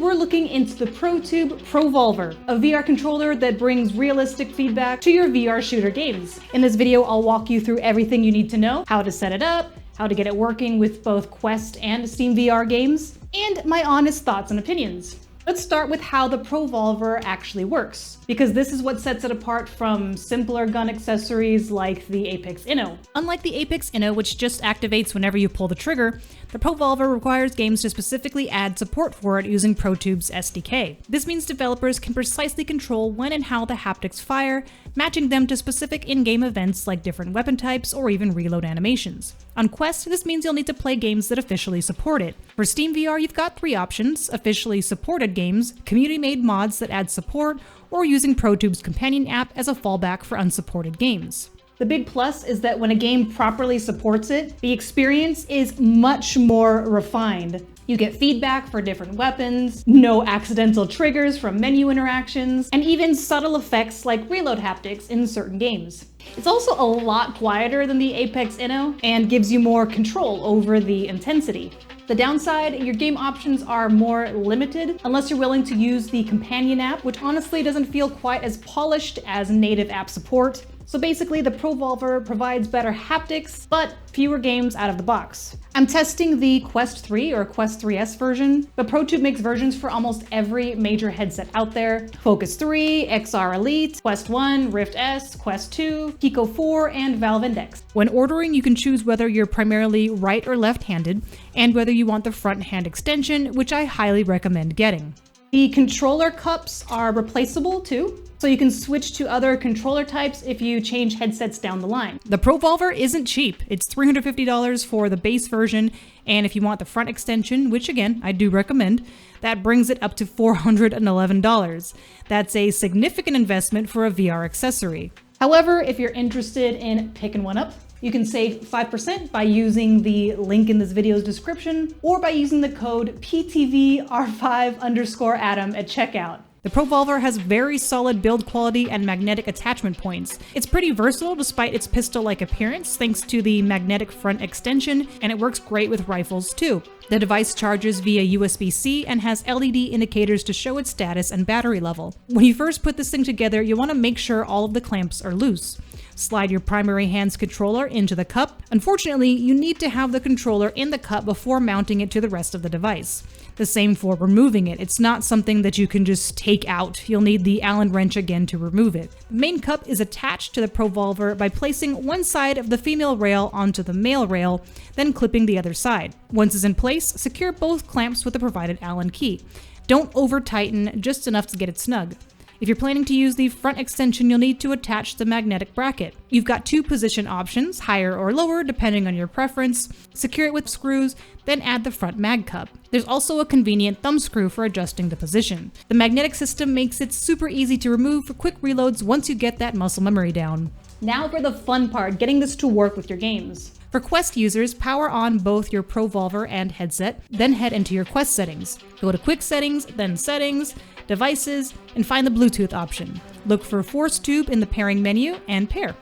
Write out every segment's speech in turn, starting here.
we're looking into the ProTube ProVolver, a VR controller that brings realistic feedback to your VR shooter games. In this video, I'll walk you through everything you need to know, how to set it up, how to get it working with both Quest and Steam VR games, and my honest thoughts and opinions. Let's start with how the ProVolver actually works, because this is what sets it apart from simpler gun accessories like the 𝐂𝐻𝐿 𝐂𝐻𝐿. Unlike the 𝐂𝐻𝐿 𝐂𝐻𝐿, which just activates whenever you pull the trigger, the ProVolver requires games to specifically add support for it using ProTube's SDK. This means developers can precisely control when and how the haptics fire, matching them to specific in-game events like different weapon types or even reload animations. On Quest, this means you'll need to play games that officially support it. For Steam VR, you've got three options: officially supported games, community-made mods that add support, or using ProTube's companion app as a fallback for unsupported games. The big plus is that when a game properly supports it, the experience is much more refined. You get feedback for different weapons, no accidental triggers from menu interactions, and even subtle effects like reload haptics in certain games. It's also a lot quieter than the 𝐂𝐻𝐿 𝐂𝐻𝐿 and gives you more control over the intensity. The downside, your game options are more limited unless you're willing to use the companion app, which honestly doesn't feel quite as polished as native app support. So basically, the ProVolver provides better haptics, but fewer games out of the box. I'm testing the Quest 3 or Quest 3S version, but ProTube makes versions for almost every major headset out there: Focus 3, XR Elite, Quest 1, Rift S, Quest 2, Pico 4, and Valve Index. When ordering, you can choose whether you're primarily right or left-handed, and whether you want the front hand extension, which I highly recommend getting. The controller cups are replaceable too, so you can switch to other controller types if you change headsets down the line. The ProVolver isn't cheap. It's $350 for the base version, and if you want the front extension, which again, I do recommend, that brings it up to $411. That's a significant investment for a VR accessory. However, if you're interested in picking one up, you can save 5% by using the link in this video's description, or by using the code PTVR5_Adam at checkout. The ProVolver has very solid build quality and magnetic attachment points. It's pretty versatile despite its pistol-like appearance thanks to the magnetic front extension, and it works great with rifles too. The device charges via USB-C and has LED indicators to show its status and battery level. When you first put this thing together, you want to make sure all of the clamps are loose. Slide your primary hand's controller into the cup. Unfortunately, you need to have the controller in the cup before mounting it to the rest of the device. The same for removing it. It's not something that you can just take out. You'll need the Allen wrench again to remove it. The main cup is attached to the ProVolver by placing one side of the female rail onto the male rail, then clipping the other side. Once it's in place, secure both clamps with the provided Allen key. Don't over-tighten, just enough to get it snug. If you're planning to use the front extension, you'll need to attach the magnetic bracket. You've got two position options, higher or lower, depending on your preference. Secure it with screws, then add the front mag cup. There's also a convenient thumb screw for adjusting the position. The magnetic system makes it super easy to remove for quick reloads once you get that muscle memory down. Now for the fun part, getting this to work with your games. For Quest users, power on both your ProVolver and headset, then head into your Quest settings. Go to Quick Settings, then Settings, Devices, and find the Bluetooth option. Look for Force Tube in the pairing menu and pair.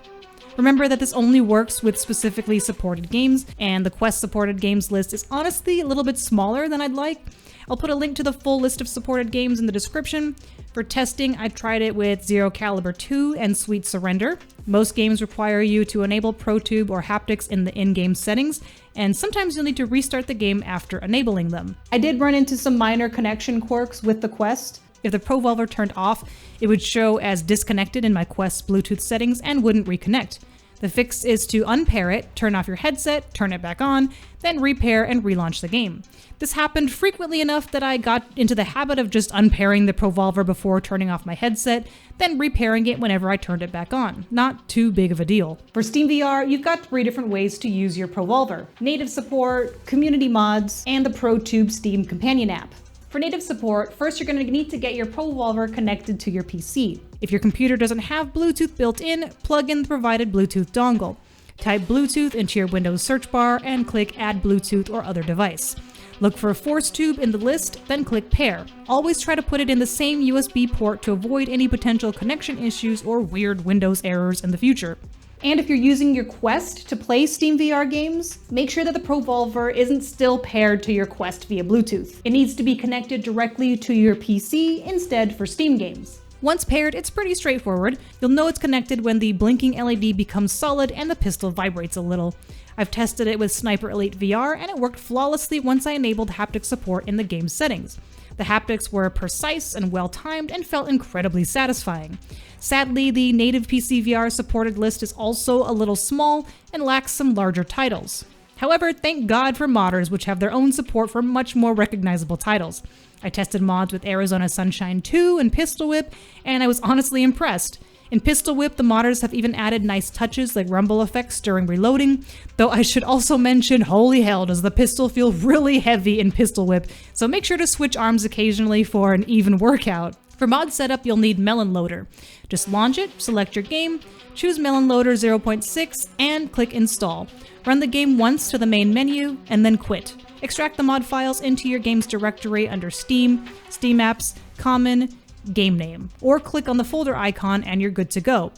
Remember that this only works with specifically supported games, and the Quest supported games list is honestly a little bit smaller than I'd like. I'll put a link to the full list of supported games in the description. For testing, I tried it with 𝐂𝐎𝐍𝐿 2 and Sweet Surrender. Most games require you to enable ProTube or haptics in the in-game settings, and sometimes you'll need to restart the game after enabling them. I did run into some minor connection quirks with the Quest. If the ProVolver turned off, it would show as disconnected in my Quest Bluetooth settings and wouldn't reconnect. The fix is to unpair it, turn off your headset, turn it back on, then repair and relaunch the game. This happened frequently enough that I got into the habit of just unpairing the ProVolver before turning off my headset, then repairing it whenever I turned it back on. Not too big of a deal. For Steam VR, you've got 3 different ways to use your ProVolver: native support, community mods, and the ProTube Steam companion app. For native support, first you're going to need to get your ProVolver connected to your PC. If your computer doesn't have Bluetooth built in, plug in the provided Bluetooth dongle. Type Bluetooth into your Windows search bar and click Add Bluetooth or other device. Look for a Force Tube in the list, then click Pair. Always try to put it in the same USB port to avoid any potential connection issues or weird Windows errors in the future. And if you're using your Quest to play Steam VR games, make sure that the ProVolver isn't still paired to your Quest via Bluetooth. It needs to be connected directly to your PC instead for Steam games. Once paired, it's pretty straightforward. You'll know it's connected when the blinking LED becomes solid and the pistol vibrates a little. I've tested it with Sniper Elite VR and it worked flawlessly once I enabled haptic support in the game's settings. The haptics were precise and well-timed and felt incredibly satisfying. Sadly, the native PCVR supported list is also a little small and lacks some larger titles. However, thank God for modders, which have their own support for much more recognizable titles. I tested mods with Arizona Sunshine 2 and Pistol Whip, and I was honestly impressed. In Pistol Whip, the modders have even added nice touches like rumble effects during reloading, though I should also mention, holy hell, does the pistol feel really heavy in Pistol Whip, so make sure to switch arms occasionally for an even workout. For mod setup, you'll need Melon Loader. Just launch it, select your game, choose Melon Loader 0.6, and click Install. Run the game once to the main menu, and then quit. Extract the mod files into your game's directory under Steam, Steam Apps, Common, Game Name, or click on the folder icon and you're good to go.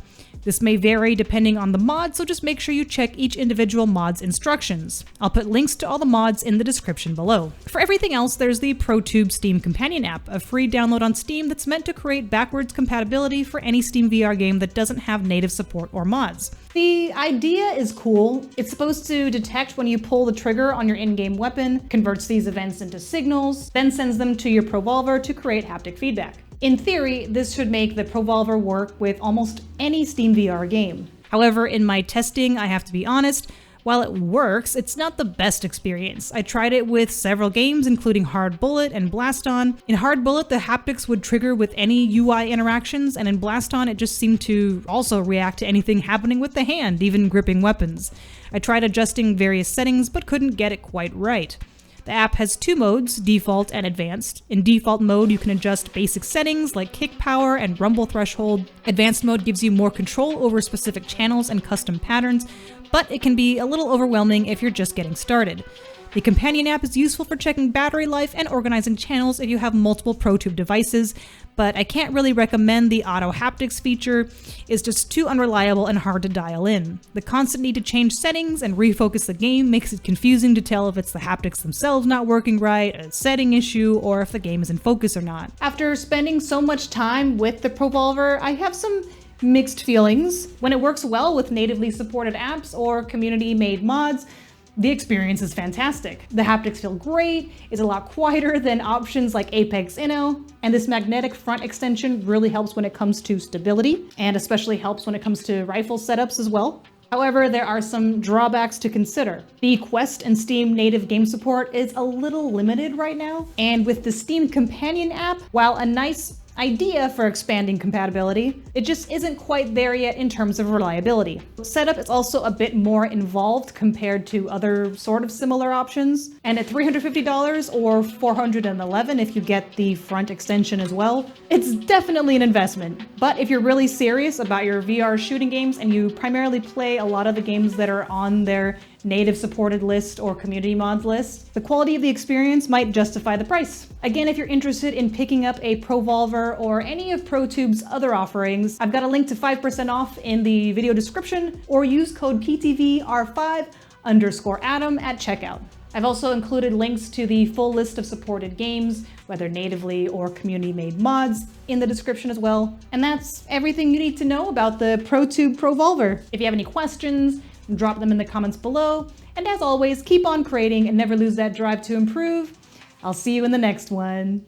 This may vary depending on the mod, so just make sure you check each individual mod's instructions. I'll put links to all the mods in the description below. For everything else, there's the ProTube Steam Companion app, a free download on Steam that's meant to create backwards compatibility for any Steam VR game that doesn't have native support or mods. The idea is cool. It's supposed to detect when you pull the trigger on your in-game weapon, converts these events into signals, then sends them to your ProVolver to create haptic feedback. In theory, this should make the ProVolver work with almost any Steam VR game. However, in my testing, I have to be honest, while it works, it's not the best experience. I tried it with several games, including Hard Bullet and Blast On. In Hard Bullet, the haptics would trigger with any UI interactions, and in Blast On, it just seemed to also react to anything happening with the hand, even gripping weapons. I tried adjusting various settings, but couldn't get it quite right. The app has two modes, default and advanced. In default mode, you can adjust basic settings like kick power and rumble threshold. Advanced mode gives you more control over specific channels and custom patterns, but it can be a little overwhelming if you're just getting started. The companion app is useful for checking battery life and organizing channels if you have multiple ProTube devices, but I can't really recommend the auto haptics feature. It's just too unreliable and hard to dial in. The constant need to change settings and refocus the game makes it confusing to tell if it's the haptics themselves not working right, a setting issue, or if the game is in focus or not. After spending so much time with the ProVolver, I have some mixed feelings. When it works well with natively supported apps or community-made mods, the experience is fantastic. The haptics feel great, it's a lot quieter than options like 𝐂𝐻𝐿, and this magnetic front extension really helps when it comes to stability, and especially helps when it comes to rifle setups as well. However, there are some drawbacks to consider. The Quest and Steam native game support is a little limited right now, and with the Steam Companion app, while a nice idea for expanding compatibility, it just isn't quite there yet in terms of reliability. Setup is also a bit more involved compared to other sort of similar options, and at $350 or $411 if you get the front extension as well, it's definitely an investment. But if you're really serious about your VR shooting games and you primarily play a lot of the games that are on their native supported list or community mods list, the quality of the experience might justify the price. Again, if you're interested in picking up a ProVolver or any of ProTube's other offerings, I've got a link to 5% off in the video description, or use code PTVR5_Adam at checkout. I've also included links to the full list of supported games, whether natively or community-made mods, in the description as well. And that's everything you need to know about the ProTube ProVolver. If you have any questions, drop them in the comments below. And as always, keep on creating and never lose that drive to improve. I'll see you in the next one.